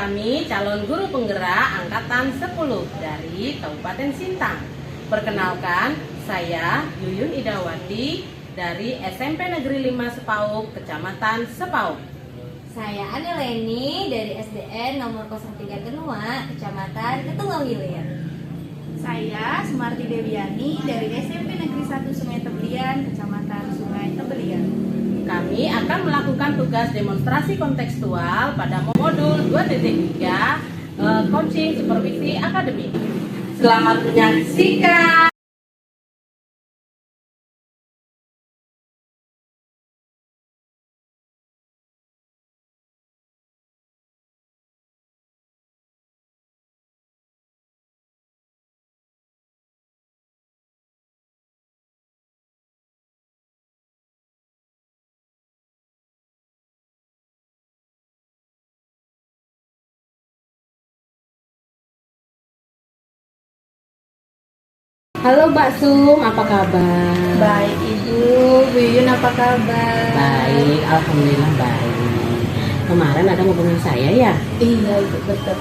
kami calon guru penggerak angkatan 10 dari Kabupaten Sintang. Perkenalkan, saya Yuyun Idawati dari SMP Negeri 5 Sepauk, Kecamatan Sepauk. Saya Aneleni dari SDN nomor 03 Genua, Kecamatan Ketunggawilir. Saya Sumarti Dewiani dari SMP Negeri 1 Sungai Tebelian, Kecamatan Sungai Tebelian. Kami akan melakukan tugas demonstrasi kontekstual pada modul 2.3 coaching supervisi akademik. Selamat menyaksikan. Halo Mbak Sum, apa kabar? Baik Ibu, Bu Yuyun apa kabar? Baik, alhamdulillah baik. Kemarin ada hubungin saya ya? Iya Ibu, betul.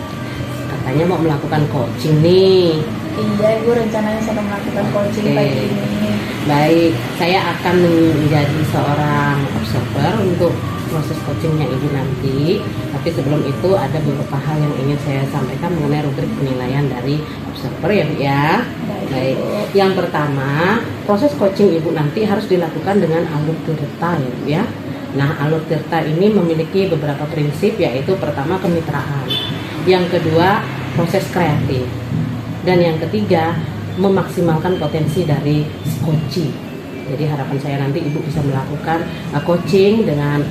Katanya mau melakukan coaching nih. Iya Ibu, rencananya saya melakukan coaching pagi ini. Baik, saya akan menjadi seorang observer untuk proses coachingnya Ibu nanti. Tapi sebelum itu ada beberapa hal yang ingin saya sampaikan mengenai rubrik penilaian dari observer ya Bu ya. Baik, yang pertama, proses coaching Ibu nanti harus dilakukan dengan alur tirta ya Bu ya. Nah, alur tirta ini memiliki beberapa prinsip, yaitu pertama kemitraan, yang kedua proses kreatif, dan yang ketiga memaksimalkan potensi dari si coachee. Jadi harapan saya nanti Ibu bisa melakukan coaching dengan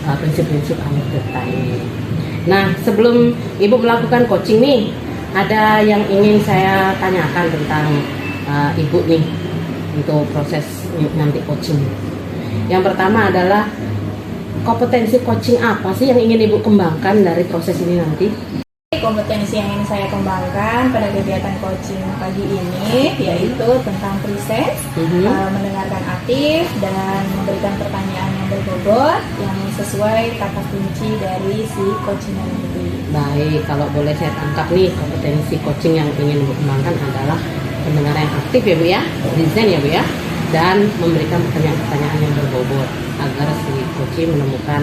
prinsip-prinsip alur tirta ini. Nah, sebelum Ibu melakukan coaching nih, ada yang ingin saya tanyakan tentang Ibu nih untuk proses nanti coaching. Yang pertama adalah kompetensi coaching apa sih yang ingin Ibu kembangkan dari proses ini nanti? Kompetensi yang ingin saya kembangkan pada kegiatan coaching pagi ini yaitu tentang presence, mendengarkan aktif dan memberikan pertanyaan yang berbobot yang sesuai kata kunci dari si coaching nanti. Baik, kalau boleh saya tangkap nih, kompetensi coaching yang ingin Ibu kembangkan adalah pendengaran yang aktif ya Bu ya, desain ya Bu ya, dan memberikan pertanyaan-pertanyaan yang berbobot agar si coaching menemukan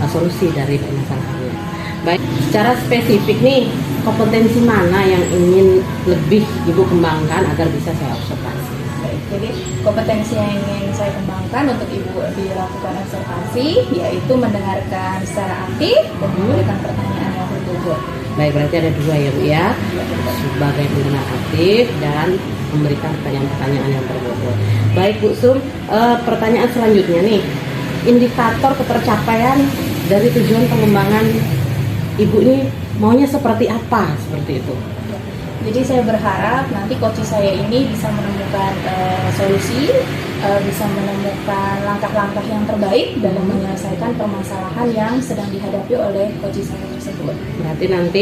solusi dari permasalahannya. Baik, secara spesifik nih, kompetensi mana yang ingin lebih Ibu kembangkan agar bisa saya observasi? Baik, jadi kompetensi yang ingin saya kembangkan untuk Ibu dilakukan observasi yaitu mendengarkan secara aktif dan memberikan pertanyaan yang berbobot. Baik, berarti ada dua ya Bu ya, sebagai pendengar aktif dan memberikan pertanyaan-pertanyaan yang berbobot. Baik Bu Sum, pertanyaan selanjutnya nih, indikator ketercapaian dari tujuan pengembangan Ibu ini maunya seperti apa, seperti itu? Jadi saya berharap nanti coach saya ini bisa menemukan solusi, bisa menemukan langkah-langkah yang terbaik dalam menyelesaikan permasalahan yang sedang dihadapi oleh coach saya tersebut. Berarti nanti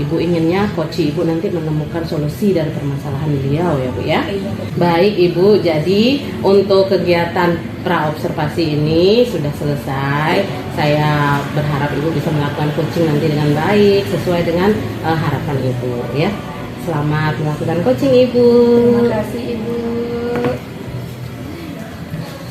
Ibu inginnya coach Ibu nanti menemukan solusi dari permasalahan beliau ya Bu ya? Iya. Baik Ibu, jadi untuk kegiatan praobservasi ini sudah selesai. Saya berharap Ibu bisa melakukan coaching nanti dengan baik sesuai dengan harapan Ibu ya. Selamat melakukan coaching Ibu. Terima kasih Ibu.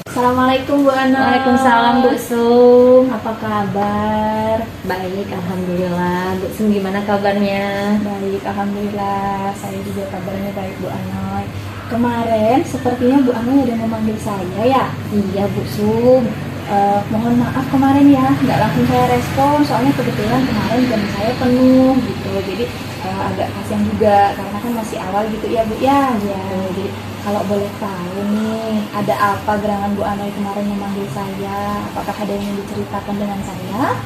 Assalamualaikum Bu Ana. Waalaikumsalam Bu Sum. Apa kabar? Baik, alhamdulillah. Bu Sum gimana kabarnya? Baik, alhamdulillah. Saya juga kabarnya baik Bu Anoy. Kemarin sepertinya Bu Anoy udah memanggil saya ya. Iya Bu Sum. Mohon maaf kemarin ya, nggak langsung saya respon. Soalnya kebetulan kemarin jam saya penuh gitu. Jadi agak kasihan juga karena kan masih awal gitu ya Bu ya. Ya. Jadi kalau boleh tahu nih, ada apa gerangan Bu Anoy kemarin memanggil saya? Apakah ada yang diceritakan dengan saya?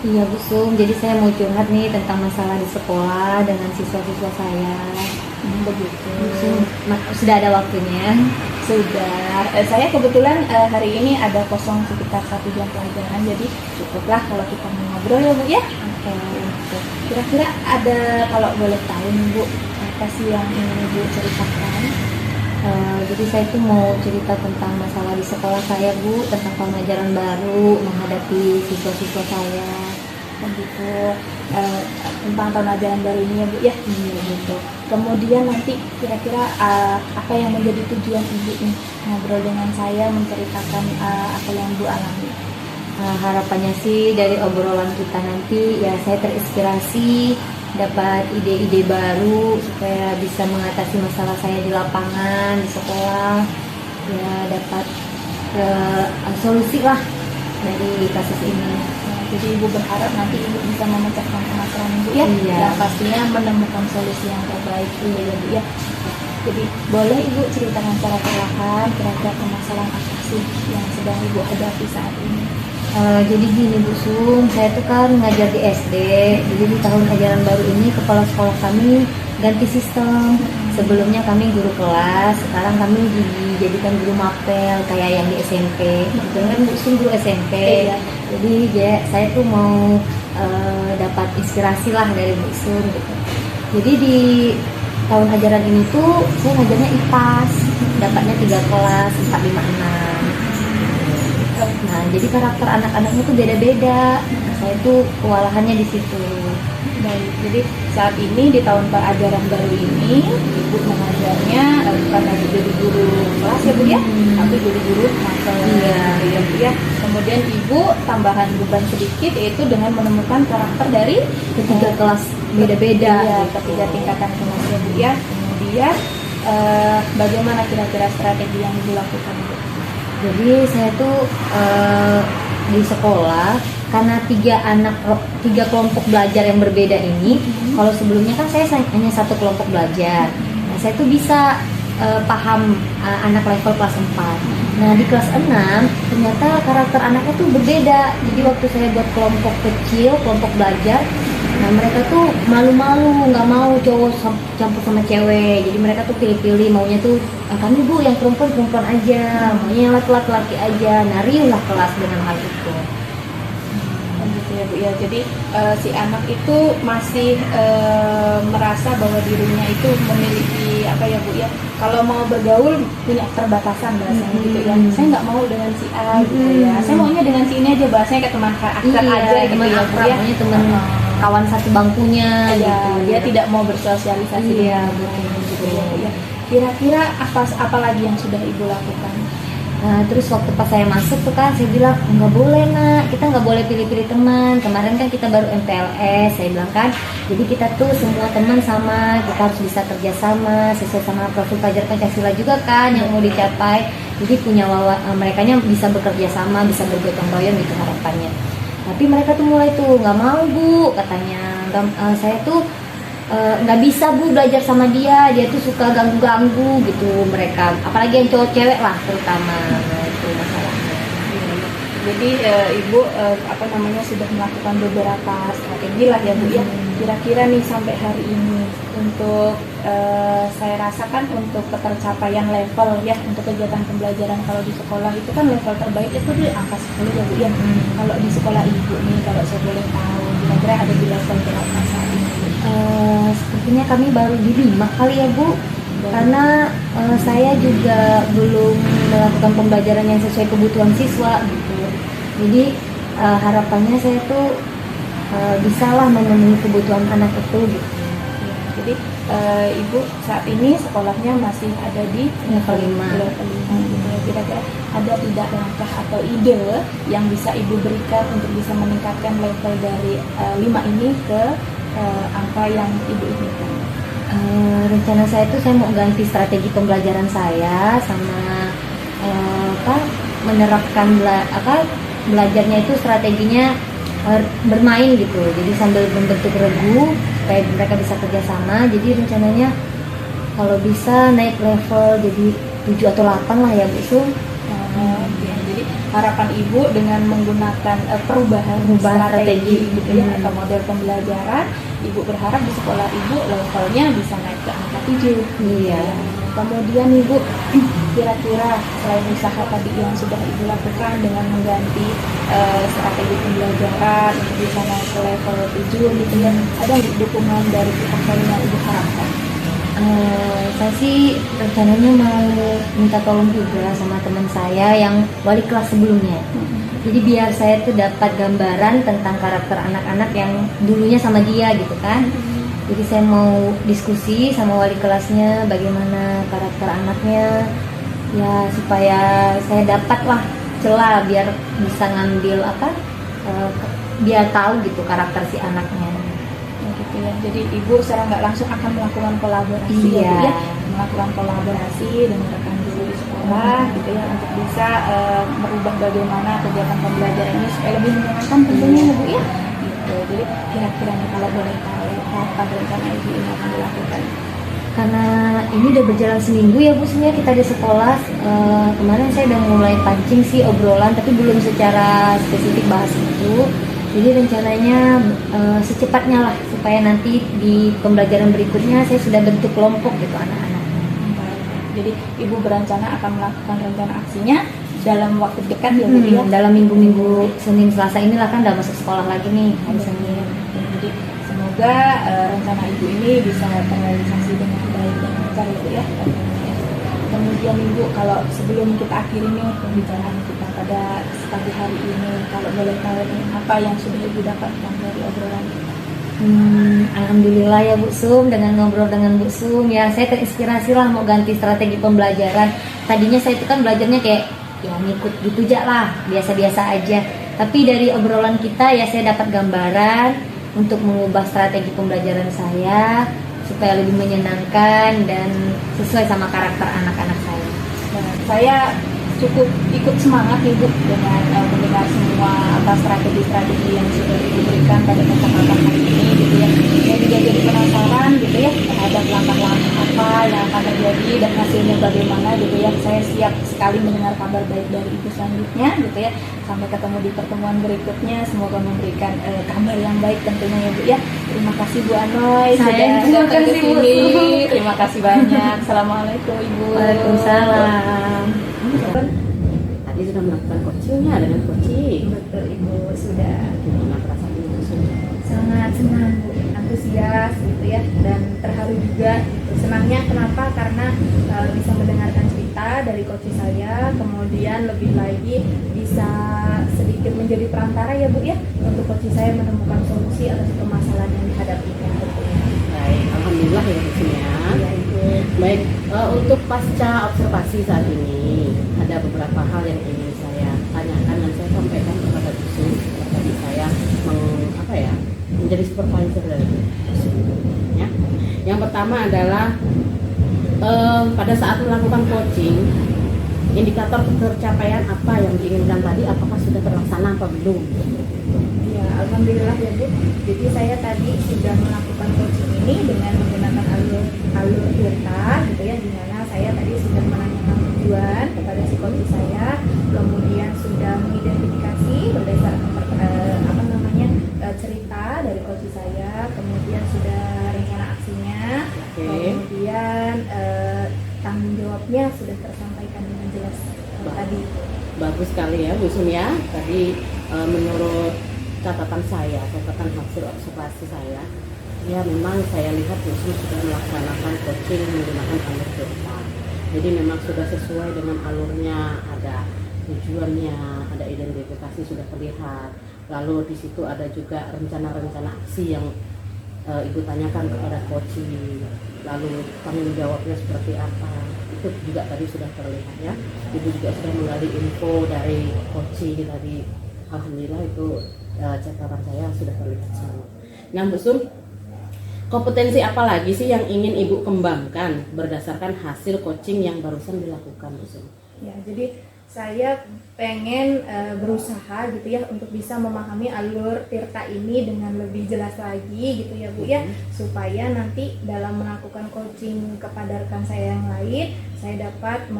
Iya Bu Sum, jadi saya mau curhat nih tentang masalah di sekolah dengan siswa-siswa saya. Begitu. Bu Sum, sudah ada waktunya? Sudah. Saya kebetulan hari ini ada kosong sekitar 1 jam pelajaran, jadi cukuplah kalau kita ngobrol ya Bu ya. Oke. Kira-kira ada, kalau boleh tahu nih Bu, apa sih yang ingin Ibu ceritakan? Jadi saya tuh mau cerita tentang masalah di sekolah saya Bu, tentang pembelajaran baru menghadapi siswa-siswa saya. begitu, tentang tahun ajaran baru ini ya Bu ya. Gitu. Kemudian nanti kira-kira apa yang menjadi tujuan Ibu nih ngobrol dengan saya, menceritakan apa yang Bu alami? Harapannya sih dari obrolan kita nanti ya saya terinspirasi, dapat ide-ide baru supaya bisa mengatasi masalah saya di lapangan, di sekolah, ya dapat solusi lah dari kasus ini. Jadi Ibu berharap nanti Ibu bisa memecahkan permasalahan Ibu ya, Iya. dan pastinya menemukan solusi yang terbaik ya Bu ya. Jadi boleh Ibu ceritakan secara perlahan kira-kira permasalahan apa sih yang sedang Ibu hadapi saat ini? Jadi gini Bu Sum, saya tuh kan ngajar di SD. Jadi di tahun ajaran baru ini kepala sekolah kami ganti sistem. Sebelumnya kami guru kelas, sekarang kami dijadikan guru mapel kayak yang di SMP. Kebetulan kan Bu Sum guru SMP. Iya. Jadi ya, saya tuh mau dapat inspirasi lah dari Bu Sum gitu. Jadi di tahun ajaran ini tuh saya ngajarnya IPAS, dapatnya 3 kelas 4, 5, 6. Nah, jadi karakter anak-anaknya tuh beda-beda. Saya tuh kewalahannya di situ. Baik, jadi saat ini di tahun ajaran baru ini Ibu mengajarnya bukan lagi jadi guru kelas ya Bu ya, tapi jadi guru mapel. Iya. Ya Bu ya. Kemudian Ibu tambahan beban sedikit yaitu dengan menemukan karakter dari Ketiga kelas beda-beda. ya, gitu. ketiga tingkatan kelas ya Bu ya. Kemudian bagaimana kira-kira strategi yang Ibu lakukan Bu? Jadi saya tuh di sekolah karena 3 kelompok belajar yang berbeda ini. Kalau sebelumnya kan saya hanya 1 kelompok belajar. Nah, saya tuh bisa paham anak level kelas 4. Nah, di kelas 6 ternyata karakter anaknya tuh berbeda. Jadi waktu saya buat kelompok kecil, kelompok belajar, nah mereka tuh malu-malu, nggak mau cowok campur sama cewek. Jadi mereka tuh pilih-pilih, maunya tuh kami Bu yang perempuan aja, maunya yang laki-laki aja. Nah, riuhlah kelas dengan hal itu. Gitu ya Bu ya. Jadi si anak itu masih merasa bahwa dirinya itu memiliki apa ya Bu ya, kalau mau bergaul punya keterbatasan bahasanya gitu ya. Saya nggak mau dengan si A gitu ya, saya maunya dengan si ini aja, bahasanya ke teman akrab aja gitu teman ya Bu akrab, ya. maunya teman kawan satu bangkunya Ya, gitu. dia tidak mau bersosialisasi Iya, dengan betul, orang, gitu betul. ya Bu ya. Kira-kira apa lagi yang sudah Ibu lakukan? Nah, terus waktu pas saya masuk tuh kan saya bilang nggak boleh Nak, kita nggak boleh pilih-pilih teman. Kemarin kan kita baru MPLS, saya bilang kan. Jadi kita tuh semua teman sama, kita harus bisa kerjasama sesuai sama profil pelajar Pancasila juga kan yang mau dicapai. Jadi punya merekanya bisa bekerja sama, bisa bergotong royong gitu harapannya. Tapi mereka tuh mulai tuh nggak mau Bu, katanya. Saya tuh nggak bisa Bu belajar sama dia tuh suka ganggu-ganggu gitu mereka, apalagi yang cowok cewek lah terutama. Nah, itu masalahnya. Jadi Ibu sudah melakukan beberapa strategi lah ya Bu ya. Kira-kira nih sampai hari ini untuk saya rasakan untuk ketercapaian level ya untuk kegiatan pembelajaran kalau di sekolah itu kan level terbaik itu di angka 10 ya Bu ya. Kalau di sekolah Ibu nih kalau saya boleh tahu kira-kira ada di level berapa saat ini? Sepertinya kami baru di 5 kali ya Bu, karena saya juga belum melakukan pembelajaran yang sesuai kebutuhan siswa gitu. Jadi harapannya saya tuh bisalah memenuhi kebutuhan anak itu gitu. Jadi Ibu saat ini sekolahnya masih ada di Level 5. Level 5 gitu ya. Kira-kira ada tidak langkah atau ide yang bisa Ibu berikan untuk bisa meningkatkan level dari 5 ini ke angka yang Ibu inginkan? Rencana saya tuh saya mau ganti strategi pembelajaran saya sama menerapkan belajarnya itu strateginya bermain gitu. Jadi sambil membentuk regu supaya mereka bisa kerjasama. Jadi rencananya kalau bisa naik level jadi 7 atau 8 lah ya Bu Sum. Ya, jadi harapan Ibu dengan menggunakan perubahan strategi gitu ya, atau model pembelajaran, Ibu berharap di sekolah Ibu levelnya bisa naik ke angka 7. Iya. Kemudian Ibu kira-kira selain usaha tadi yang sudah Ibu lakukan dengan mengganti strategi pembelajaran untuk bisa naik ke level 7 gitu ya, ada nggak dukungan dari pihak lain yang Ibu harapkan? Saya sih rencananya mau minta tolong juga sama teman saya yang wali kelas sebelumnya. Jadi biar saya tuh dapat gambaran tentang karakter anak-anak yang dulunya sama dia gitu kan. Jadi saya mau diskusi sama wali kelasnya bagaimana karakter anaknya, ya supaya saya dapat lah celah biar bisa ngambil biar tahu gitu karakter si anaknya. Gitu ya. Jadi ibu secara nggak langsung akan melakukan kolaborasi Iya. ya, melakukan kolaborasi dengan rekan guru di sekolah gitu ya untuk bisa merubah bagaimana kegiatan pembelajaran ini supaya lebih menyenangkan tentunya ya bu ya. Gitu. Jadi kira-kira kalau boleh tahu kapan rencana ibu ini akan dilakukan? Karena ini udah berjalan seminggu ya Bu, sebenarnya kita di sekolah. Kemarin saya udah mulai pancing sih obrolan, tapi belum secara spesifik bahas itu. Jadi rencananya secepatnya lah, supaya nanti di pembelajaran berikutnya saya sudah bentuk kelompok gitu anak-anak. Jadi ibu berencana akan melakukan rencana aksinya dalam waktu dekat ya bu ya. Dalam minggu-minggu Senin Selasa inilah kan udah masuk sekolah lagi nih hari Senin. Jadi semoga rencana ibu ini bisa terrealisasi dengan baik dan lancar ya bu ya. Kemudian ibu, kalau sebelum kita akhiri nih pembicaraan kita pada pagi hari ini, kalau boleh tahu nih apa yang sudah ibu dapatkan dari obrolan kita? Alhamdulillah ya Bu Sum, dengan ngobrol dengan Bu Sum ya saya terinspirasi lah mau ganti strategi pembelajaran. Tadinya saya itu kan belajarnya kayak ya ngikut gitu aja lah, biasa-biasa aja. Tapi dari obrolan kita ya saya dapat gambaran untuk mengubah strategi pembelajaran saya supaya lebih menyenangkan dan sesuai sama karakter anak-anak saya. Nah, saya cukup ikut semangat ibu dengan mendengar semua strategi-strategi yang sudah diberikan pada kesempatan hari ini gitu ya. Saya juga jadi penasaran gitu ya terhadap langkah-langkah apa yang akan terjadi dan hasilnya bagaimana gitu ya. Saya siap sekali mendengar kabar baik dari ibu selanjutnya gitu ya. Sampai ketemu di pertemuan berikutnya, semoga memberikan kabar yang baik tentunya ya Bu ya. Terima kasih Bu Anoy sudah datang ke sini. Terima kasih banyak. Assalamualaikum Ibu. Waalaikumsalam. Tadi sudah melakukan coachingnya dengan coaching. Betul Ibu, sudah. Gimana perasaannya langsung? Sangat senang Bu, antusias gitu ya, dan terharu juga gitu. Senangnya kenapa? Karena bisa mendengarkan cerita dari coach saya, kemudian lebih lagi bisa sedikit menjadi perantara ya Bu ya, untuk coach saya menemukan solusi atas permasalahan yang dihadapinya. Baik, alhamdulillah ya Bu Sum ya. Ya Ibu. Baik, untuk pasca observasi saat ini ada beberapa hal yang ingin saya tanyakan dan saya sampaikan kepada Bu Sum. Tadi saya menjadi supervisor dari Bu Sum. Ya. Yang pertama adalah pada saat melakukan coaching, indikator pencapaian apa yang diinginkan tadi, apakah sudah terlaksana apa belum? Ya, alhamdulillah ya Bu. Jadi saya tadi sudah melakukan coaching ini dengan menggunakan alur Tirta gitu ya, di mana saya tadi sudah menanyakan tujuan kepada si coach saya, kemudian sudah mengidentifikasi berdasarkan cerita dari coach saya, kemudian sudah rencana aksinya, kemudian tanggung jawabnya sudah tersampaikan dengan jelas tadi. Bagus sekali ya Bu Sum ya. Tadi menurut catatan hasil observasi saya, ya memang saya lihat Bu Sum sudah melaksanakan coaching menggunakan alur Tirta. Jadi memang sudah sesuai dengan alurnya, ada tujuannya, ada identifikasi sudah terlihat. Lalu di situ ada juga rencana-rencana aksi yang Ibu tanyakan kepada coaching. Lalu tanggung jawabnya seperti apa, itu juga tadi sudah terlihat ya. Ibu juga sudah menggali info dari coaching tadi. Alhamdulillah itu catatan saya sudah terlihat semua. Nah Bu Sum, kompetensi apa lagi sih yang ingin Ibu kembangkan berdasarkan hasil coaching yang barusan dilakukan Bu Sum? Ya, jadi saya pengen berusaha gitu ya untuk bisa memahami alur Tirta ini dengan lebih jelas lagi gitu ya Bu ya, supaya nanti dalam melakukan coaching kepada rekan saya yang lain saya dapat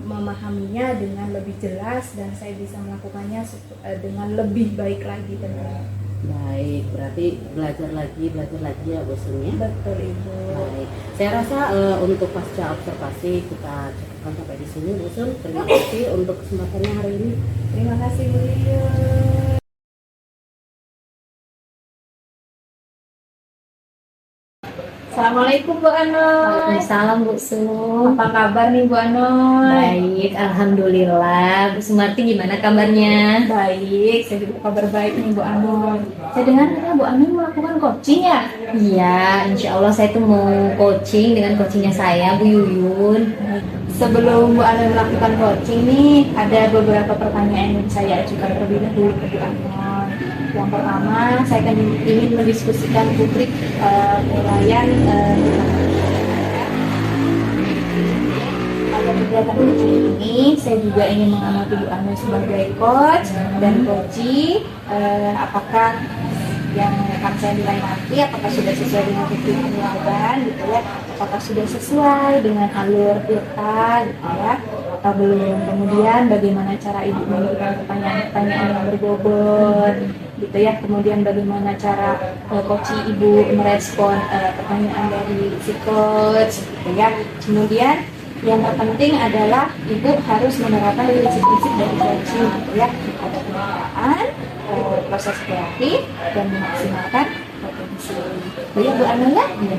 memahaminya dengan lebih jelas dan saya bisa melakukannya dengan lebih baik lagi tentunya. Baik, berarti belajar lagi ya Bu Sum ya. Betul Ibu. Baik, saya rasa untuk pasca observasi kita cukupkan sampai di sini Bu Sum. Terima kasih untuk kesempatannya hari ini. Terima kasih Bu. Assalamualaikum Bu Anoy. Waalaikumsalam Bu Sum. Apa kabar nih Bu Anoy? Baik, alhamdulillah. Bu Sumarti gimana kabarnya? Baik, saya juga kabar baik nih Bu Anoy. Saya dengar katanya Bu Anoy melakukan coaching ya? Iya, insya Allah saya tuh mau coaching dengan coachingnya saya, Bu Yuyun. Sebelum Bu Anoy melakukan coaching nih, ada beberapa pertanyaan yang saya ajukan terlebih dahulu ke Bu Anoy. Yang pertama, saya akan ingin mendiskusikan publik penilaian pada kegiatan coaching ini. Saya juga ingin mengamati Bu Anoy sebagai coach dan coachee. Apakah yang akan saya nilai nanti, apakah sudah sesuai dengan tujuan penilaian gitu ya, apakah sudah sesuai dengan alur kita gitu ya, atau belum. Kemudian bagaimana cara ibu memberikan pertanyaan-pertanyaan yang berbobot gitu ya, kemudian bagaimana cara coach ibu merespon pertanyaan dari si coach gitu ya. Kemudian yang terpenting adalah ibu harus menerapkan prinsip-prinsip dari coaching gitu ya, ada pemeliharaan, proses kreatif, dan memaksimalkan potensi. Ya Bu Anoy ya? Iya.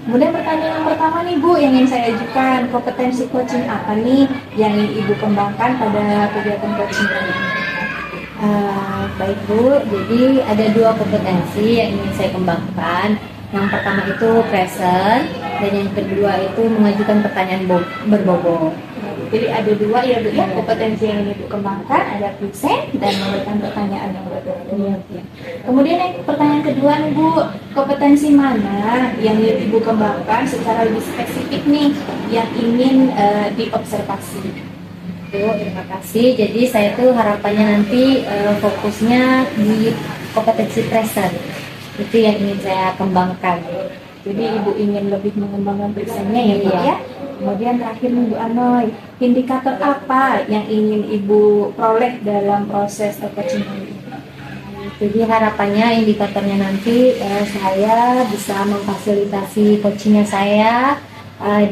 Kemudian pertanyaan yang pertama nih Bu, yang ingin saya ajukan, kompetensi coaching apa nih yang ingin ibu kembangkan pada kegiatan coaching ini? Baik Bu, jadi ada 2 kompetensi yang ingin saya kembangkan. Yang pertama itu present, dan yang kedua itu mengajukan pertanyaan berbobot. Jadi ada 2 ya Bu ya, kompetensi yang ingin ibu kembangkan, ada present dan memberikan pertanyaan yang berbobot. Kemudian yang pertanyaan kedua nih Bu, kompetensi mana yang ingin ibu kembangkan secara lebih spesifik nih yang ingin diobservasi? Bu, terima kasih. Jadi saya tuh harapannya nanti fokusnya di kompetensi present. Itu yang ingin saya kembangkan. Jadi ibu ingin lebih mengembangkan presentnya ya Bu Iya. ya. Kemudian terakhir nih Bu Anoy, indikator apa yang ingin ibu peroleh dalam proses coaching ini? Jadi harapannya indikatornya nanti saya bisa memfasilitasi coachingnya saya,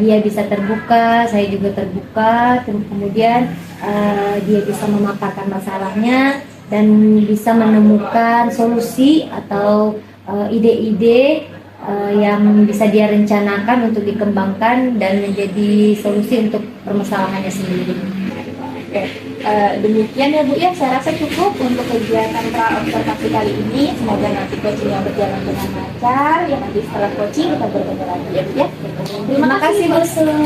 dia bisa terbuka, saya juga terbuka, kemudian dia bisa memaparkan masalahnya dan bisa menemukan solusi atau ide-ide yang bisa dia rencanakan untuk dikembangkan dan menjadi solusi untuk permasalahannya sendiri. Oke, demikian ya Bu ya, saya rasa cukup untuk kegiatan pra-observasi kali ini. Semoga nanti coachingnya berjalan dengan lancar. Ya nanti setelah coaching kita bertemu lagi ya Bu ya. Terima kasih Bu Sum.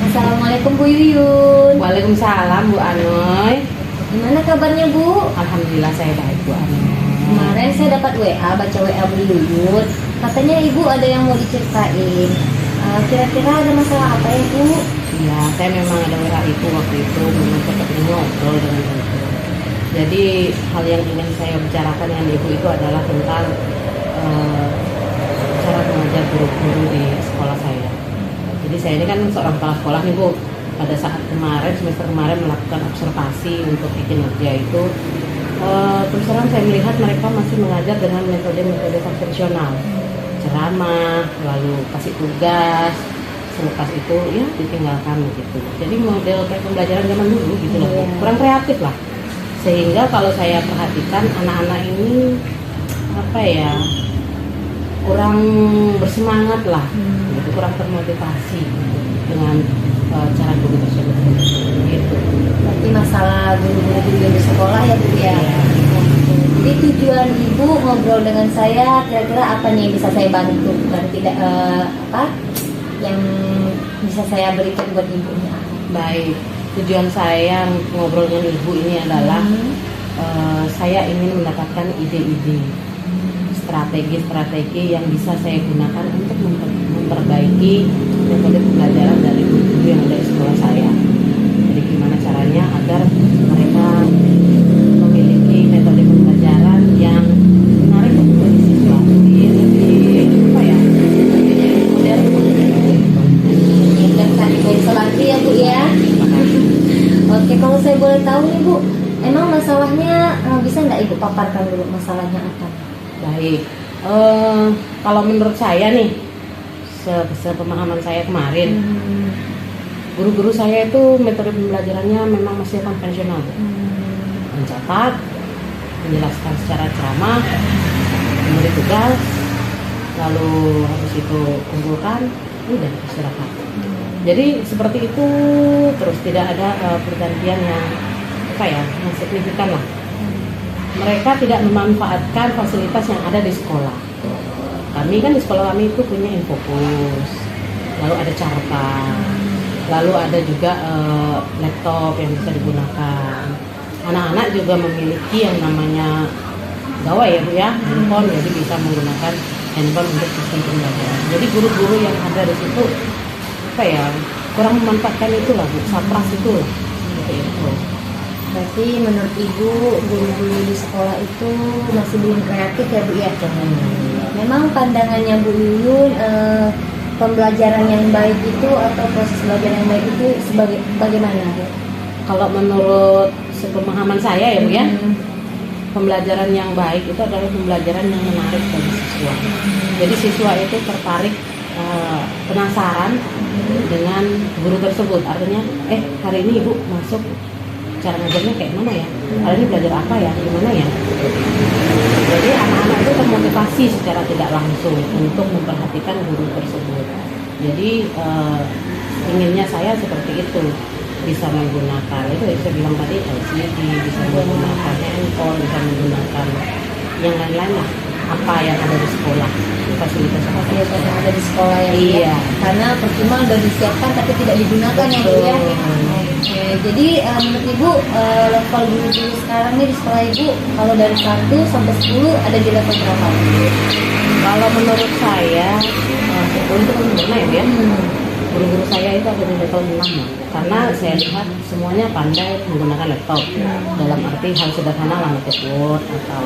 Assalamualaikum Bu Yuyun. Waalaikumsalam Bu Anoy. Gimana kabarnya Bu? Alhamdulillah saya baik Bu Anoy. Kemarin saya dapat baca WA Bu Yuyun. Katanya Ibu ada yang mau diceritain. Kira-kira ada masalah apa ya Bu? Iya, saya memang ada WA itu waktu itu memang sempat ngobrol dengan ibu. Jadi hal yang ingin saya bicarakan dengan ibu itu adalah tentang cara mengajar guru-guru di sekolah saya. Jadi saya ini kan seorang kepala sekolah nih Bu. Pada saat semester kemarin melakukan observasi untuk kinerja itu, terus terang saya melihat mereka masih mengajar dengan metode-metode konvensional, ceramah, lalu kasih tugas, selepas itu ya ditinggalkan gitu. Jadi model kayak pembelajaran zaman dulu gitu loh, kurang kreatif lah. Sehingga kalau saya perhatikan anak-anak ini apa ya, kurang bersemangat lah, gitu, kurang termotivasi gitu, dengan cara guru tersebut gitu. Berarti masalah guru-guru di sekolah ya Bu ya. Jadi tujuan Ibu ngobrol dengan saya, kira-kira apa nih yang bisa saya bantu dan tidak yang bisa saya berikan buat Ibu? Baik, tujuan saya ngobrol dengan ibu ini adalah saya ingin mendapatkan ide-ide, strategi-strategi yang bisa saya gunakan untuk memperbaiki metode pembelajaran dari guru yang ada di sekolah saya. Jadi gimana caranya agar mereka memiliki metode pembelajaran yang menarik untuk bagi siswa, lebih apa ya, lebih modern. Dan tadi mau isolasi ya Bu ya. Oke, kalau saya boleh tahu nih Bu, emang masalahnya bisa nggak Ibu paparkan dulu masalahnya apa? Baik, kalau menurut saya nih, sepemahaman saya kemarin, guru-guru saya itu metode pembelajarannya memang masih konvensional, mencatat, menjelaskan secara ceramah, memberi tugas, lalu habis itu kumpulkan, udah istirahat. Jadi seperti itu terus, tidak ada pergantian yang yang signifikan lah. Mereka tidak memanfaatkan fasilitas yang ada di sekolah. Kami kan di sekolah kami itu punya Infocus, lalu ada Carta, lalu ada juga laptop yang bisa digunakan. Anak-anak juga memiliki yang namanya gawai ya Bu ya, handphone, jadi bisa menggunakan handphone untuk sistem pembelajaran. Jadi guru-guru yang ada di situ kurang memanfaatkan itu lah Bu, sapras itu lah. Itu. Berarti menurut Ibu guru-guru di sekolah itu masih belum kreatif ya Bu ya? Memang pandangannya Bu Yuyun pembelajaran yang baik itu atau proses belajar yang baik itu bagaimana Bu? Kalau menurut sepemahaman saya ya Bu ya, pembelajaran yang baik itu adalah pembelajaran yang menarik bagi siswa. Jadi siswa itu tertarik, penasaran dengan guru tersebut. Artinya, hari ini Ibu masuk, cara ngajarnya kayak mana ya? Hari ini belajar apa ya? Gimana ya? Jadi anak-anak itu termotivasi secara tidak langsung untuk memperhatikan guru tersebut. Jadi inginnya saya seperti itu, bisa menggunakan itu saya bilang tadi LCD, bisa menggunakan handphone, bisa menggunakan yang lain-lain lah, apa yang ada di sekolah, fasilitas yang ada di sekolah ya. Iya. Karena percuma udah disiapkan tapi tidak digunakan ya Bu ya. Oke, jadi menurut Ibu level guru-guru sekarang nih di sekolah Ibu kalau dari 1 sampai 10 ada di level berapa? Kalau menurut saya 10 itu kan sempurna ya Bu ya. Guru-guru saya itu ada di level 6 lah. Karena saya lihat semuanya pandai menggunakan laptop. Dalam arti hal sederhana lah, ngetik Word atau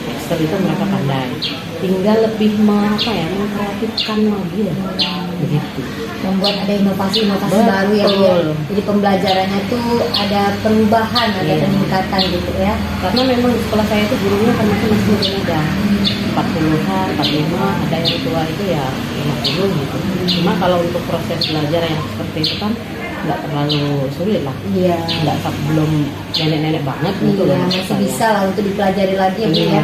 Excel itu mereka pandai. Tinggal lebih mengkreatifkan lagi ya. Begitu. Membuat ada inovasi-inovasi Betul. baru ya Bu ya. Jadi pembelajarannya tuh ada perubahan, ada Iya. peningkatan gitu ya. Karena memang di sekolah saya itu gurunya kan masih muda, 40-an, 45, ada yang tua itu ya 50 gitu. Cuma kalau untuk proses belajar yang seperti itu kan nggak terlalu sulit lah. Iya. Nggak belum nenek-nenek banget gitu Iya, loh. masih bisa lah untuk dipelajari lagi ya Bu Iya. ya.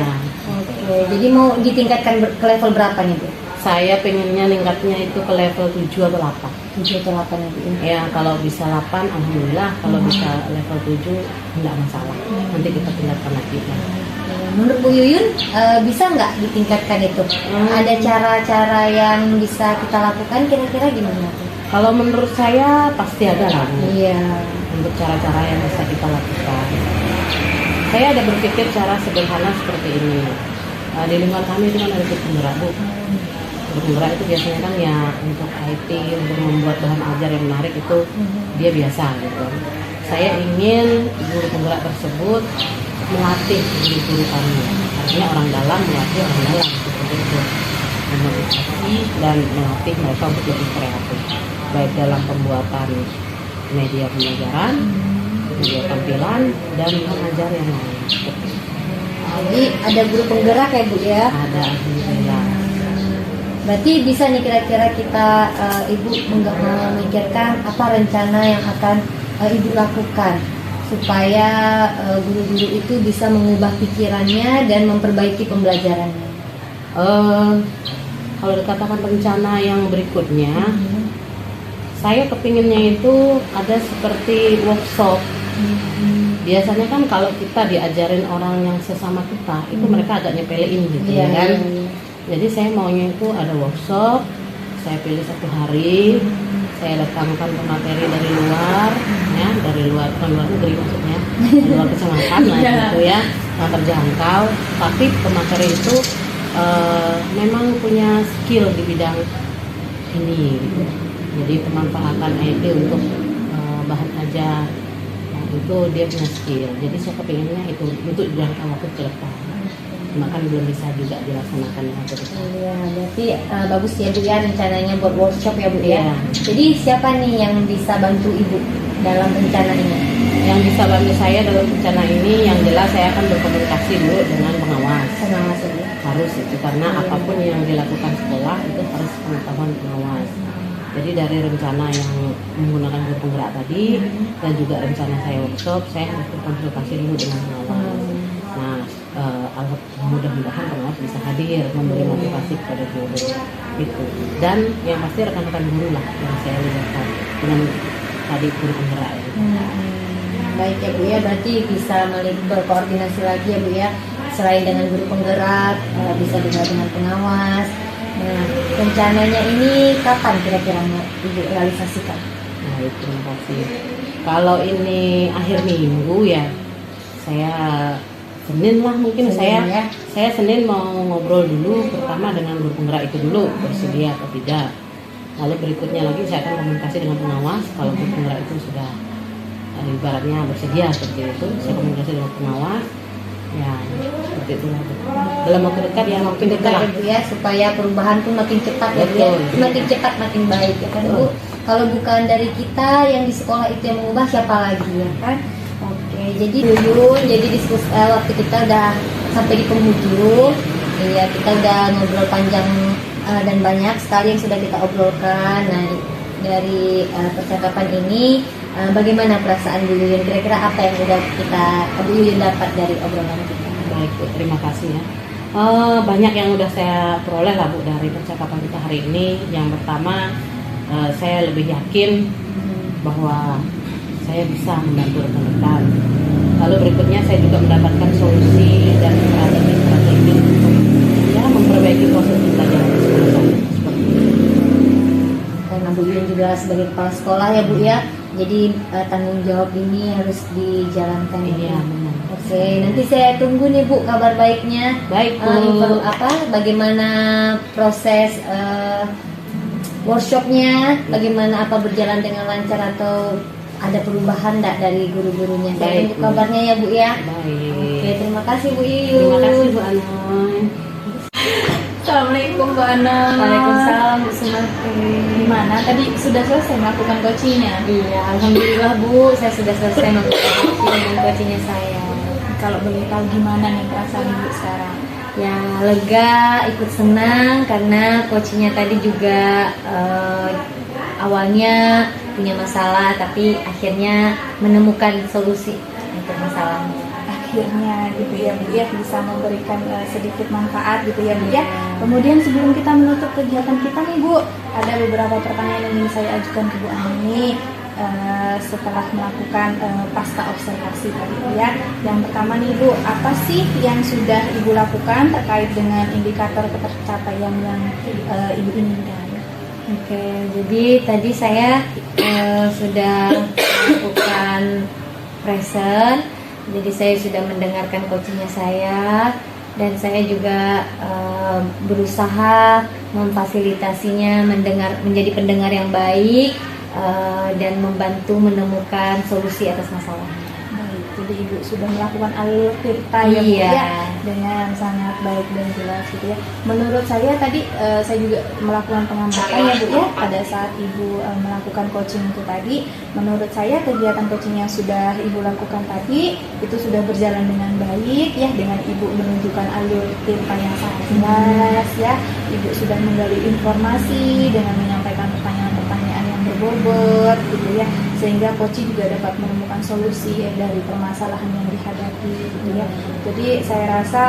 Oke, jadi mau ditingkatkan ke level berapa nih Bu? Saya pengennya ningkatnya itu ke level 7 atau 8. 7 atau 8 ya Bu ya. Ya kalau bisa 8 alhamdulillah, kalau bisa level 7 nggak masalah. Nanti kita tingkatkan lagi. Menurut Bu Yuyun bisa nggak ditingkatkan itu? Ada cara-cara yang bisa kita lakukan kira-kira gimana Bu? Kalau menurut saya pasti ada lah Bu, Iya. untuk cara-cara yang bisa kita lakukan. Saya ada berpikir cara sederhana seperti ini. Di lingkungan kami itu kan ada guru penggerak Bu. Guru penggerak itu biasanya kan ya untuk IT, untuk membuat bahan ajar yang menarik itu dia biasa gitu. Saya ingin guru penggerak tersebut melatih guru-guru kami. Artinya orang dalam melatih orang dalam seperti itu. Memotivasi dan melatih mereka untuk lebih kreatif, baik dalam pembuatan media pembelajaran, media tampilan, dan mengajar yang lain. Jadi ada guru penggerak ya Bu ya. Ada alhamdulillah. Berarti bisa nih kira-kira kita Ibu memikirkan apa rencana yang akan Ibu lakukan supaya guru-guru itu bisa mengubah pikirannya dan memperbaiki pembelajarannya. Kalau dikatakan rencana yang berikutnya, saya kepinginnya itu ada seperti workshop. Biasanya kan kalau kita diajarin orang yang sesama kita, itu mereka agak nyepelein gitu Iya, kan. iya. Jadi saya maunya itu ada workshop, saya pilih 1 hari, saya datangkan pemateri dari luar, ya dari luar, bukan luar negeri maksudnya, dari luar kecamatan lah gitu ya, yang terjangkau. Tapi pemateri itu memang punya skill di bidang ini, gitu. Jadi pemanfaatan IT untuk bahan ajar, itu dia punya skill. Jadi saya kepinginnya itu untuk jangka waktu ke depan. Cuma kan belum bisa juga dilaksanakan waktu depan. Iya, berarti bagus ya Bu ya rencananya buat workshop ya Bu ya. Iya. Jadi siapa nih yang bisa bantu Ibu dalam rencana ini? Yang bisa bantu saya dalam rencana ini, yang jelas saya akan berkomunikasi dulu dengan pengawas. Pengawas ya Bu. Harus itu, karena apapun yang dilakukan sekolah itu harus pengetahuan pengawas. Jadi dari rencana yang menggunakan guru penggerak tadi dan juga rencana saya workshop, saya harus berkonsultasi dulu dengan pengawas. Nah, mudah-mudahan pengawas bisa hadir hadir memberi motivasi kepada guru gitu. Dan yang pasti rekan-rekan guru lah yang saya libatkan dengan tadi guru penggerak ya. Baik ya Bu ya, berarti bisa berkoordinasi lagi ya Bu ya, selain dengan guru penggerak bisa juga dengan pengawas. Nah, rencananya ini kapan kira-kira mau Ibu realisasikan? Baik, terima kasih. Kalau ini akhir minggu ya, saya Senin lah mungkin Senin, saya ya. saya Senin mau ngobrol dulu pertama dengan guru penggerak itu dulu bersedia atau tidak. Lalu berikutnya lagi saya akan komunikasi dengan pengawas. Kalau guru penggerak itu sudah ibaratnya bersedia seperti itu, saya komunikasi dengan pengawas. Ya seperti itu lah. Dalam waktu dekat ya Makin dekat ya Bu ya, supaya perubahan pun makin cepat ya Bu ya. Betul. Makin cepat makin baik ya kan Bu. Kalau bukan dari kita yang di sekolah itu yang mengubah, siapa lagi ya kan? Oke, jadi Yuyun, jadi diskusi waktu kita udah sampai di penghujung. Iya, kita udah ngobrol panjang dan banyak sekali yang sudah kita obrolkan. Nah, dari percakapan ini bagaimana perasaan Bu Yuyun? Kira-kira apa yang sudah Bu Yuyun dapat dari obrolan kita? baik Bu, terima kasih ya. Banyak yang udah saya peroleh lah Bu dari percakapan kita hari ini. Yang pertama, saya lebih yakin bahwa saya bisa membantu rekan-rekan. Lalu berikutnya saya juga mendapatkan solusi dan strategi untuk ya memperbaiki proses pembelajaran di sekolah saya. Seperti itu. Karena Bu Yuyun juga sebagai kepala sekolah ya Bu ya, jadi tanggung jawab ini harus dijalankan ya Bu. Iya, benar. Oke, nanti saya tunggu nih Bu kabar baiknya. Baik Bu. Bagaimana proses workshopnya, bagaimana apa berjalan dengan lancar atau ada perubahan enggak dari guru-gurunya? Saya Baik, tunggu Bu. kabarnya ya Bu ya. Baik. Oke, terima kasih Bu Yuyun. Terima kasih Bu Anoy. Assalamualaikum Bu Ana. Waalaikumsalam Bu Sumarti. Gimana? Tadi sudah selesai melakukan coachingnya? Iya, alhamdulillah Bu, saya sudah selesai melakukan coachingnya saya. Kalau boleh tahu gimana nih perasaan Ibu sekarang? Ya lega, ikut senang karena coachingnya tadi juga awalnya punya masalah tapi akhirnya menemukan solusi untuk masalahnya. Akhirnya gitu ya Bu ya, bisa memberikan sedikit manfaat gitu ya Bu ya. Kemudian sebelum kita menutup kegiatan kita nih Bu, ada beberapa pertanyaan yang ingin saya ajukan ke Bu Ani setelah melakukan pasca observasi tadi Bu ya. Yang pertama nih Bu, apa sih yang sudah Ibu lakukan terkait dengan indikator ketercapaian yang Ibu inginkan? Oke, jadi tadi saya sudah melakukan present, jadi saya sudah mendengarkan coachingnya saya dan saya juga berusaha memfasilitasinya menjadi pendengar yang baik dan membantu menemukan solusi atas masalah. Baik, jadi Ibu sudah melakukan alur cerita ya Bu Iya. ya, dengan sangat baik dan jelas gitu ya. Menurut saya tadi saya juga melakukan pengamatan ya Bu ya, pada saat Ibu melakukan coaching itu tadi. Menurut saya kegiatan coaching yang sudah Ibu lakukan tadi itu sudah berjalan dengan baik ya, dengan Ibu menunjukkan alur cerita yang sangat jelas ya. Ibu sudah menggali informasi dengan menyampaikan pertanyaan-pertanyaan yang berbobot gitu ya, sehingga coach juga dapat menemukan solusi ya dari permasalahan yang dihadapi gitu ya. Jadi saya rasa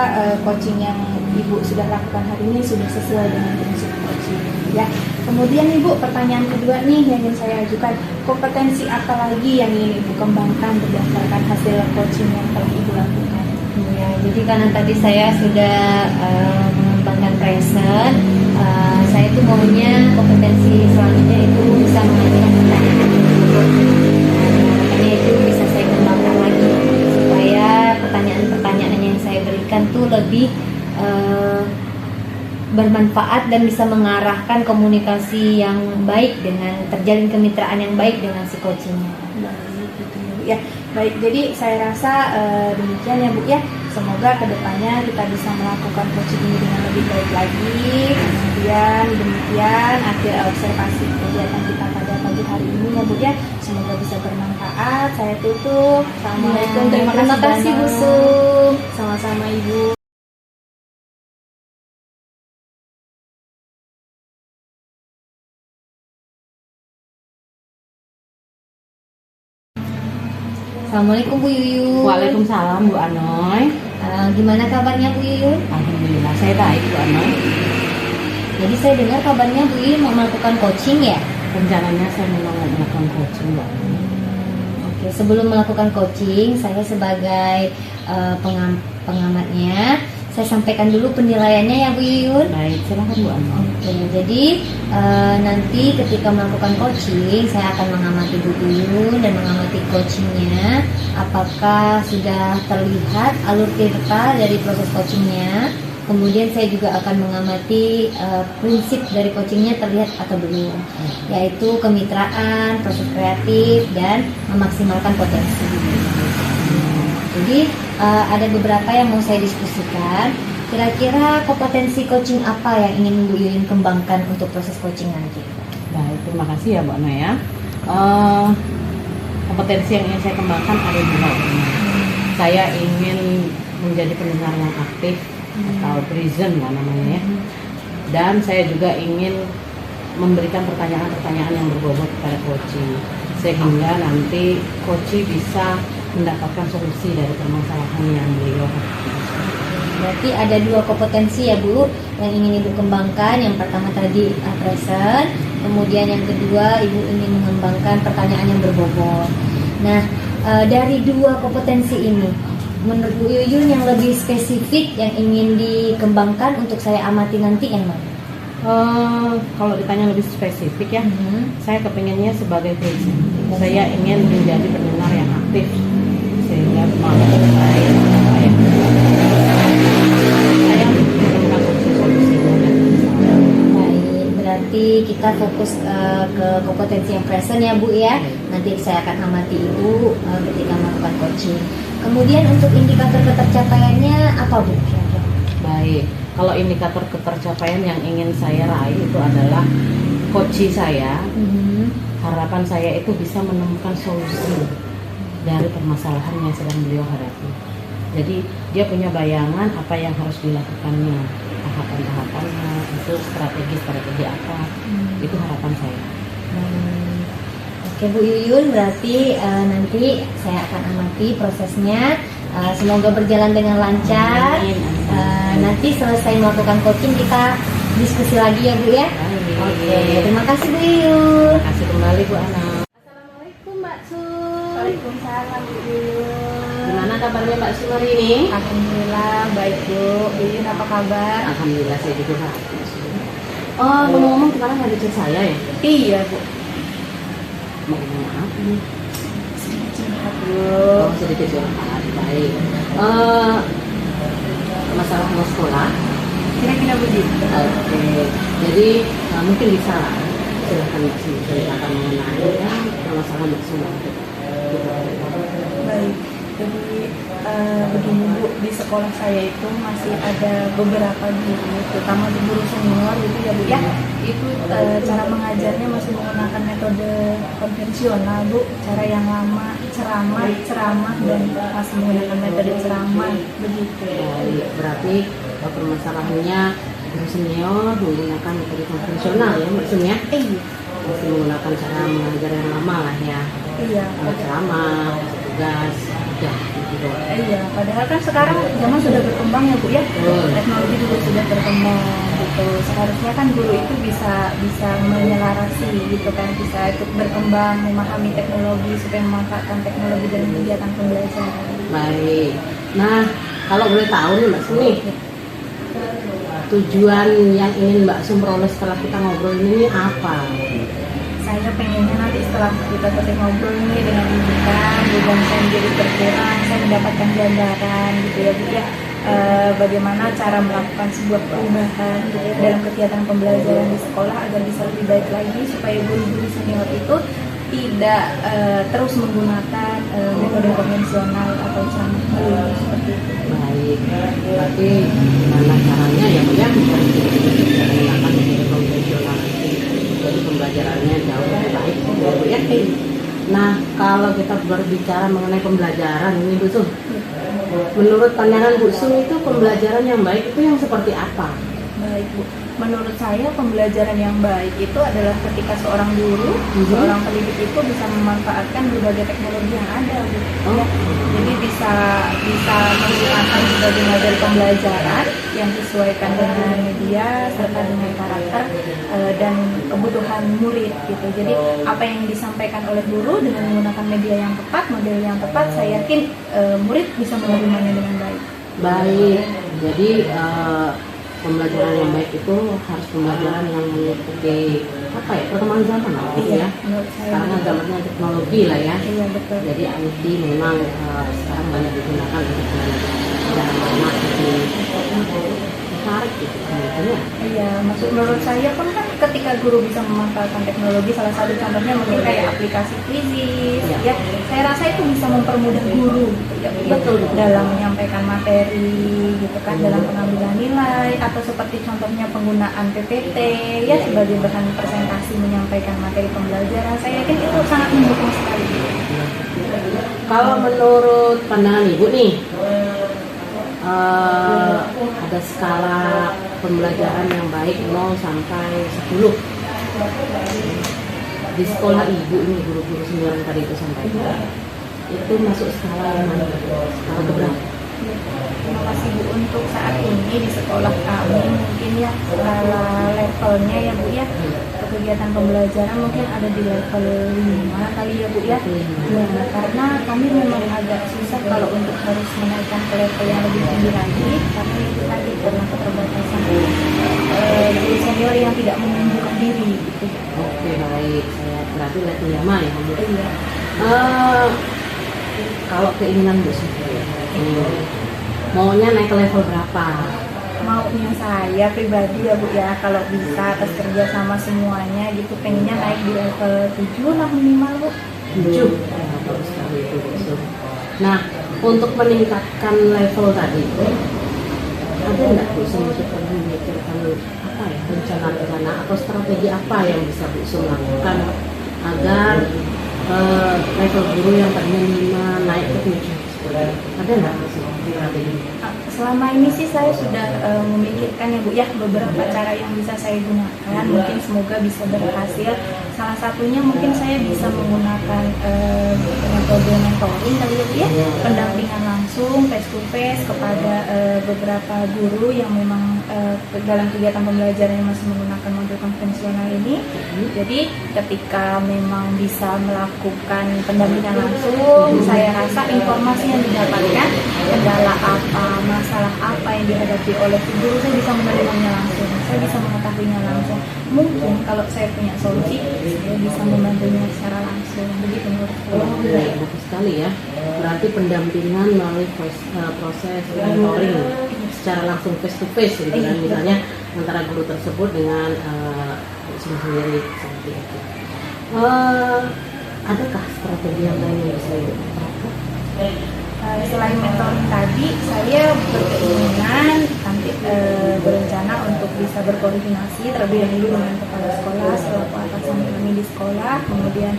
coaching yang Ibu sudah lakukan hari ini sudah sesuai dengan prinsip coaching ya. Kemudian Ibu, pertanyaan kedua nih yang ingin saya ajukan, kompetensi apa lagi yang ingin Ibu kembangkan berdasarkan hasil coaching yang telah Ibu lakukan? Ya, jadi karena tadi saya sudah mengembangkan present, saya tuh maunya kompetensi selanjutnya itu bisa mengajukan pertanyaan. Makanya itu bisa saya kembangkan lagi supaya pertanyaan-pertanyaan yang saya berikan tuh lebih bermanfaat dan bisa mengarahkan komunikasi yang baik dengan terjalin kemitraan yang baik dengan si coachingnya. Baik, gitu ya Bu ya. Baik, jadi saya rasa demikian ya Bu ya. Semoga kedepannya kita bisa melakukan coaching ini dengan lebih baik lagi. Kemudian demikian akhir observasi kegiatan kita pada pagi hari ini ya Bu ya. Semoga bisa bermanfaat. Saya tutup. Assalamualaikum. Terima kasih Bu Su. Sama-sama Ibu. Assalamualaikum Bu Yuyun. Waalaikumsalam Bu Anoy. Gimana kabarnya Bu Yuyun? Alhamdulillah saya baik Bu Ana. Jadi saya dengar kabarnya Bu Yuyun mau melakukan coaching ya? Rencananya saya memang mau melakukan coaching Bu Ana. Oke, sebelum melakukan coaching, saya sebagai pengamatnya, saya sampaikan dulu penilaiannya ya Bu Yuyun. Baik, silakan Bu Ana. Oke, jadi nanti ketika melakukan coaching, saya akan mengamati Bu Yuyun dan mengamati coachingnya. Apakah sudah terlihat alur cerita dari proses coachingnya? Kemudian saya juga akan mengamati prinsip dari coachingnya terlihat atau belum, yaitu kemitraan, proses kreatif, dan memaksimalkan potensi. Jadi ada beberapa yang mau saya diskusikan. Kira-kira kompetensi coaching apa yang ingin Bu Yuyun kembangkan untuk proses coaching nanti? Baik, terima kasih ya Bu Ana ya. Kompetensi yang ingin saya kembangkan ada dua. Saya ingin menjadi pendengar yang aktif atau present lah namanya ya. Dan saya juga ingin memberikan pertanyaan-pertanyaan yang berbobot kepada coaching, sehingga nanti coaching bisa mendapatkan solusi dari permasalahan yang beliau hadapi. Berarti ada dua kompetensi ya Bu yang ingin Ibu kembangkan. Yang pertama tadi present, kemudian yang kedua Ibu ingin mengembangkan pertanyaan yang berbobot. Nah, dari dua kompetensi ini, menurut Bu Yuyun yang lebih spesifik yang ingin dikembangkan untuk saya amati nanti yang mana? Kalau ditanya lebih spesifik ya, saya kepinginnya sebagai present. Saya ingin menjadi pendengar yang aktif, sehingga mampu saya menemukan solusi. Baik, berarti kita fokus ke kompetensi yang present ya Bu ya. Nanti saya akan amati Ibu ketika melakukan coaching. Kemudian untuk indikator ketercapaiannya apa Bu? Baik, kalau indikator ketercapaian yang ingin saya raih itu adalah coaching saya. Harapan saya itu bisa menemukan solusi dari permasalahan yang sedang beliau hadapi. Jadi dia punya bayangan apa yang harus dilakukannya, tahapan-tahapannya, itu strategi apa, itu harapan saya. Oke Bu Yuyun, berarti nanti saya akan amati prosesnya. Semoga berjalan dengan lancar. Nanti selesai melakukan coaching kita diskusi lagi ya Bu ya. Oke, terima kasih Bu Yuyun. Terima kasih kembali Bu Ana. Assalamualaikum Mbak Su. Waalaikumsalam Bu Yuyun. Gimana kabarnya Mbak Su hari ini? Alhamdulillah baik Bu. Yuyun apa kabar? Alhamdulillah saya juga baik. Oh, ngomong kemarin ada chat saya ya? Iya Bu. Mau ngomong apa nih? Curhat Bu. Oh, sedikit curhat. Baik. Masalah mau sekolah. Kira-kira begitu. Oke. Jadi mungkin bisa lah. Silahkan Mbak Su ceritakan mengenai masalah Mbak Su. Baik. Jadi begini Bu, di sekolah saya itu masih ada beberapa guru, terutama guru senior gitu ya Bu ya. Itu cara mengajarnya masih menggunakan metode konvensional Bu, cara yang lama, ceramah dan masih menggunakan metode ceramah begitu. Baik, berarti permasalahannya guru senior menggunakan metode konvensional ya Mbak Su ya? Masih menggunakan cara mengajar yang lama lah ya. Iya. Ceramah, tugas, ya gitu. Iya, padahal kan sekarang zaman sudah berkembang ya Bu ya. Teknologi juga sudah berkembang gitu. Seharusnya kan guru itu bisa menyelarasi gitu kan, bisa ikut berkembang, memahami teknologi supaya memanfaatkan teknologi dalam kegiatan pembelajaran. Baik. Nah, kalau boleh tahu nih Mbak Su nih, tujuan yang ingin Mbak Su peroleh setelah kita ngobrol ini apa? Saya pengennya nanti setelah kita selesai ngobrol nih dengan Ibu kan, beban saya menjadi berkurang, saya mendapatkan gambaran gitu ya Bu ya, bagaimana cara melakukan sebuah perubahan gitu ya, dalam kegiatan pembelajaran di sekolah agar bisa lebih baik lagi, supaya guru-guru senior itu tidak terus menggunakan metode konvensional atau ceramah guru seperti itu. Baik, berarti gimana caranya ya Bu ya? Menggunakan metode konvensional jadi pembelajarannya jauh lebih baik ya Bu ya. Nah, kalau kita berbicara mengenai pembelajaran ini Bu Su, menurut pandangan Bu Su itu pembelajaran yang baik itu yang seperti apa? Baik Bu, menurut saya pembelajaran yang baik itu adalah ketika seorang guru, seorang pendidik itu bisa memanfaatkan berbagai teknologi yang ada Bu. Ya. Jadi bisa menggunakan sebagai model pembelajaran yang disesuaikan dengan media serta dengan karakter dan kebutuhan murid gitu. Jadi apa yang disampaikan oleh guru dengan menggunakan media yang tepat, model yang tepat, saya yakin murid bisa menerimanya dengan baik. Baik, jadi pembelajaran yang baik itu harus pembelajaran yang mengikuti apa ya, perkembangan zaman lah gitu ya. Menurut saya Karena zamannya teknologi lah ya. iya betul. Jadi IT memang sekarang banyak digunakan untuk cara anak lebih menarik gitu kan. Iya, maksud menurut saya pun kan ketika guru bisa memanfaatkan teknologi, salah satu contohnya mungkin kayak aplikasi Quizizz, ya. Saya rasa itu bisa mempermudah guru, gitu, ya, Betul. dalam menyampaikan materi, gitu kan, dalam pengambilan nilai, atau seperti contohnya penggunaan PPT, ya sebagai bahan presentasi menyampaikan materi pembelajaran. Saya yakin itu sangat mendukung sekali. Kalau menurut pandangan Ibu nih, ada skala pembelajaran yang baik 0 sampai 10 di sekolah Ibu ini, guru-guru senior yang tadi itu sampaikan, itu masuk skala yang mana? Skala keberapa? Terima kasih Bu, untuk saat ini di sekolah kami mungkin ya skala levelnya ya Bu ya, kegiatan pembelajaran mungkin ada di level 5 kali ya Bu ya. Ya, karena kami memang agak susah kalau untuk harus menaikkan ke level yang lebih tinggi lagi, karena itu tadi karena keterbatasan guru senior yang tidak menunjukkan diri gitu. Oke, baik, saya berarti level 5 ya Bu. Iya. Kalau keinginan Bu sendiri, maunya naik ke level berapa? Maunya saya pribadi ya Bu ya, kalau bisa atas kerja sama semuanya gitu, pengennya naik di level 7 lah minimal Bu. 7. Bagus sekali itu Bu. Nah, untuk meningkatkan level tadi, ada nggak Bu semacam memikirkan apa ya, rencana-rencana atau strategi apa yang bisa Bu lakukan agar level guru yang tadinya 5 naik ke 7? Ada nggak strategi? Selama ini sih saya sudah memikirkan ya Bu ya beberapa cara yang bisa saya gunakan, mungkin semoga bisa berhasil. Salah satunya mungkin saya bisa menggunakan metode mentoring kali ya Bu ya, pendampingan langsung face to face kepada beberapa guru yang memang dalam kegiatan pembelajaran yang masih menggunakan model konvensional ini. Jadi ketika memang bisa melakukan pendampingan langsung, saya rasa informasi yang didapatkan, kendala apa, masalah apa yang dihadapi oleh si guru, saya bisa menerimanya langsung, saya bisa mengetahuinya langsung. Mungkin kalau saya punya solusi, saya bisa membantunya secara langsung. Begitu menurut saya. Bagus sekali ya. Berarti pendampingan melalui proses mentoring secara langsung face to face gitu kan, misalnya antara guru tersebut dengan sendiri seperti itu. Adakah strategi yang lain yang bisa diterapkan? Selain mentoring tadi, saya berkeinginan nanti berencana untuk bisa berkoordinasi terlebih dahulu dengan kepala sekolah selaku atasan kami di sekolah, kemudian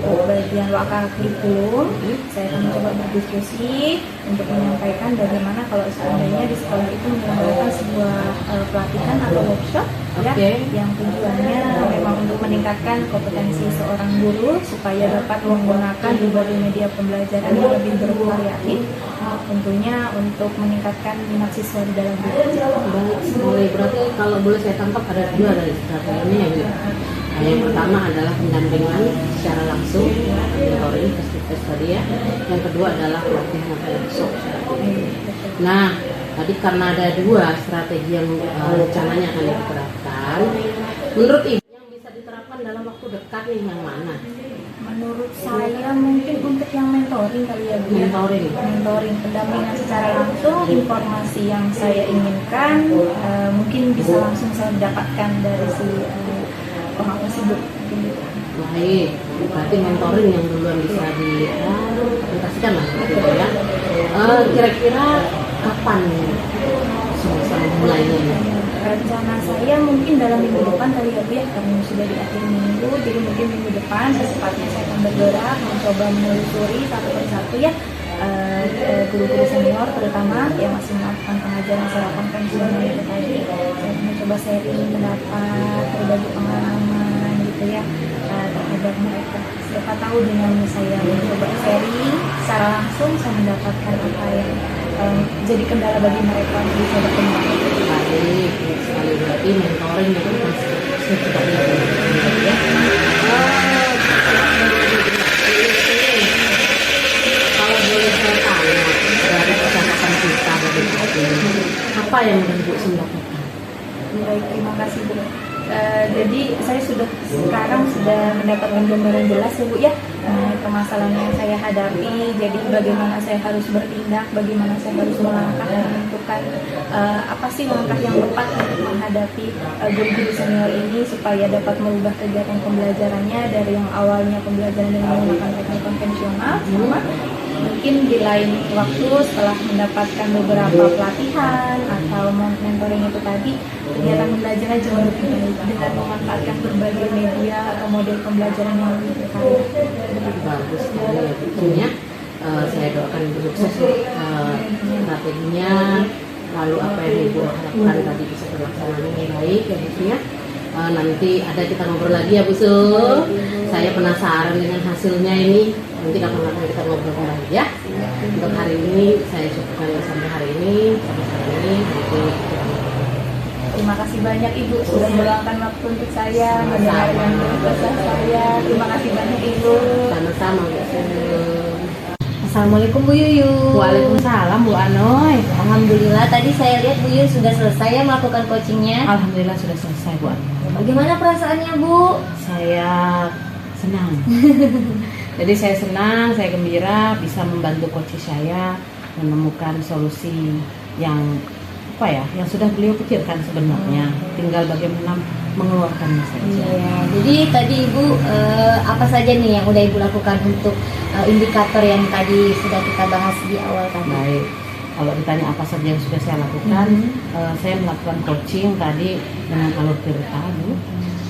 untuk bagian wakil kurikulum, saya akan mencoba berdiskusi untuk menyampaikan bagaimana kalau seandainya di sekolah itu menyelenggarakan sebuah pelatihan atau workshop ya, yang tujuannya memang untuk meningkatkan kompetensi seorang guru supaya dapat menggunakan berbagai media pembelajaran yang lebih bervariatif, tentunya untuk meningkatkan minat siswa di dalam belajar. Baik sekali, berarti kalau boleh saya tangkap ada 2 dari strateginya ya Bu. Yang pertama adalah pendampingan secara langsung, mentoring face to face tadi ya. Yang kedua adalah pelatihan atau workshop. Nah, tadi karena ada 2 strategi yang rencananya akan diterapkan, menurut Ibu yang bisa diterapkan dalam waktu dekat nih yang mana? Menurut saya mungkin untuk yang mentoring kali ya Bu. Mentoring, pendampingan secara langsung, informasi yang saya inginkan mungkin bisa langsung saya dapatkan dari si orang tersebut. Baik, berarti mentoring yang duluan bisa diaplikasikan lah gitu ya. Kira-kira kapan bisa mulainya? Rencana saya mungkin dalam minggu depan kali ya Bu ya, karena sudah di akhir minggu, jadi mungkin minggu depan secepatnya saya akan bergerak mencoba menelusuri satu persatu ya guru-guru senior terutama yang masih pengajaran secara konvensional itu tadi. Saya mencoba sharing pendapat, berbagi pengalaman gitu ya terhadap mereka. Siapa tahu dengan saya mencoba sharing secara langsung, saya mendapatkan apa yang jadi kendala bagi mereka untuk bisa berkembang. Baik, sekali berarti mentoring itu kan sesuatu yang ya. Kalau boleh saya tanya dari percakapan kita dari tadi, apa yang Ibu lakukan? Baik, terima kasih Bu. Jadi saya sekarang sudah mendapatkan gambaran jelas ya Bu ya permasalahan yang saya hadapi. Jadi bagaimana saya harus bertindak, bagaimana saya harus melangkah menentukan apa sih langkah yang tepat untuk menghadapi guru-guru senior ini supaya dapat merubah kegiatan pembelajarannya dari yang awalnya pembelajaran dengan menggunakan teknik konvensional sama mungkin di lain waktu setelah mendapatkan beberapa pelatihan atau mentoring itu tadi, kegiatan belajarnya jauh lebih baik dengan memanfaatkan berbagai media atau model pembelajaran yang lebih berkarya. Bagus sekali ya tentunya. Saya doakan Ibu sukses strateginya, lalu apa yang Ibu harapkan tadi bisa terlaksana dengan baik ya Bu ya. Nanti ada kita ngobrol lagi ya Bu Su. Saya penasaran dengan hasilnya ini. Nanti kapan-kapan kita ngobrol kembali ya. Untuk hari ini saya cukupkan sampai hari ini. Sampai hari ini. Terima kasih banyak Ibu sudah meluangkan waktu untuk saya mendengarkan kisah saya. Terima kasih banyak Ibu. Sama-sama Bu Su. Assalamualaikum Bu Yuyun. Waalaikumsalam Bu Anoy. Alhamdulillah tadi saya lihat Bu Yuyun sudah selesai ya melakukan coachingnya. Alhamdulillah sudah selesai Bu Anoy. Bagaimana perasaannya Bu? Saya senang. Jadi saya senang, saya gembira bisa membantu coach saya menemukan solusi yang yang sudah beliau pikirkan sebenarnya. Tinggal bagaimana mengeluarkannya saja. Iya. Jadi tadi Ibu apa saja nih yang udah Ibu lakukan untuk indikator yang tadi sudah kita bahas di awal tadi? Baik. Kalau ditanya apa saja yang sudah saya lakukan, saya melakukan coaching tadi dengan alur cerita, Bu.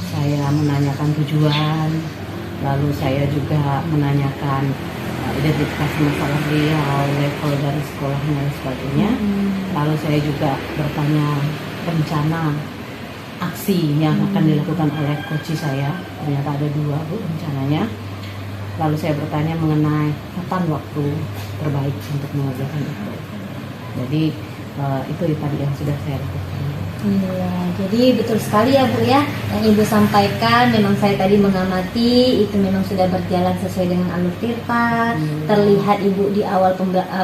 Saya menanyakan tujuan, lalu saya juga menanyakan identifikasi masalah beliau, level dari sekolahnya dan sebagainya. Lalu saya juga bertanya rencana aksi yang akan dilakukan oleh coach saya. Ternyata ada 2 Bu rencananya. Lalu saya bertanya mengenai kapan waktu terbaik untuk mengerjakan itu. Jadi itu tadi yang sudah saya lakukan. Iya, jadi betul sekali ya Bu ya yang Ibu sampaikan. Memang saya tadi mengamati itu memang sudah berjalan sesuai dengan alur tirta. Terlihat Ibu di awal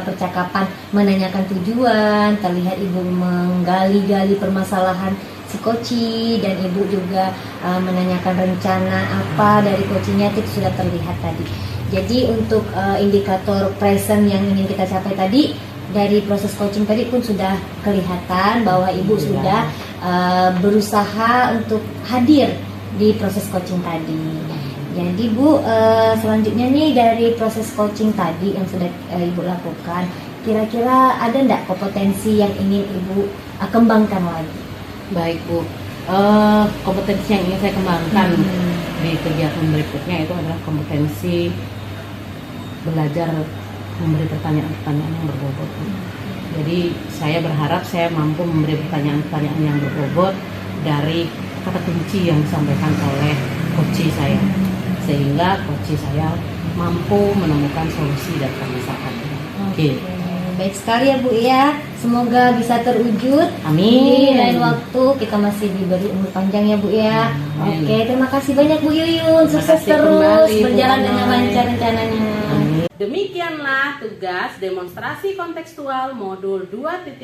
percakapan menanyakan tujuan, terlihat Ibu menggali-gali permasalahan si coach dan Ibu juga menanyakan rencana apa dari coachnya itu sudah terlihat tadi. Jadi untuk indikator present yang ingin kita capai tadi dari proses coaching tadi pun sudah kelihatan bahwa Ibu sudah berusaha untuk hadir di proses coaching tadi. Jadi Bu, selanjutnya nih dari proses coaching tadi yang sudah Ibu lakukan, kira-kira ada enggak kompetensi yang ingin Ibu kembangkan lagi? Baik Bu, kompetensi yang ingin saya kembangkan di kegiatan berikutnya itu adalah kompetensi belajar memberi pertanyaan-pertanyaan yang berbobot. Jadi saya berharap saya mampu memberi pertanyaan-pertanyaan yang berbobot dari kata kunci yang disampaikan oleh coach saya, sehingga coach saya mampu menemukan solusi dari permasalahan. Oke. Baik sekali ya Bu ya, semoga bisa terwujud. Amin. Di lain waktu kita masih diberi umur panjang ya Bu ya. Amin. Oke, terima kasih banyak Bu Yuyun. Sukses terus kembali, berjalan Bu dengan Anoy. lancar rencananya. Demikianlah tugas demonstrasi kontekstual modul 2.3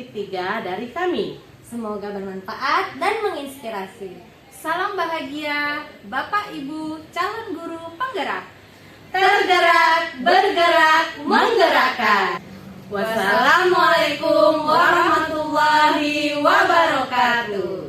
dari kami. Semoga bermanfaat dan menginspirasi. Salam bahagia Bapak Ibu calon guru penggerak. Tergerak, bergerak, menggerakkan. Wassalamualaikum warahmatullahi wabarakatuh.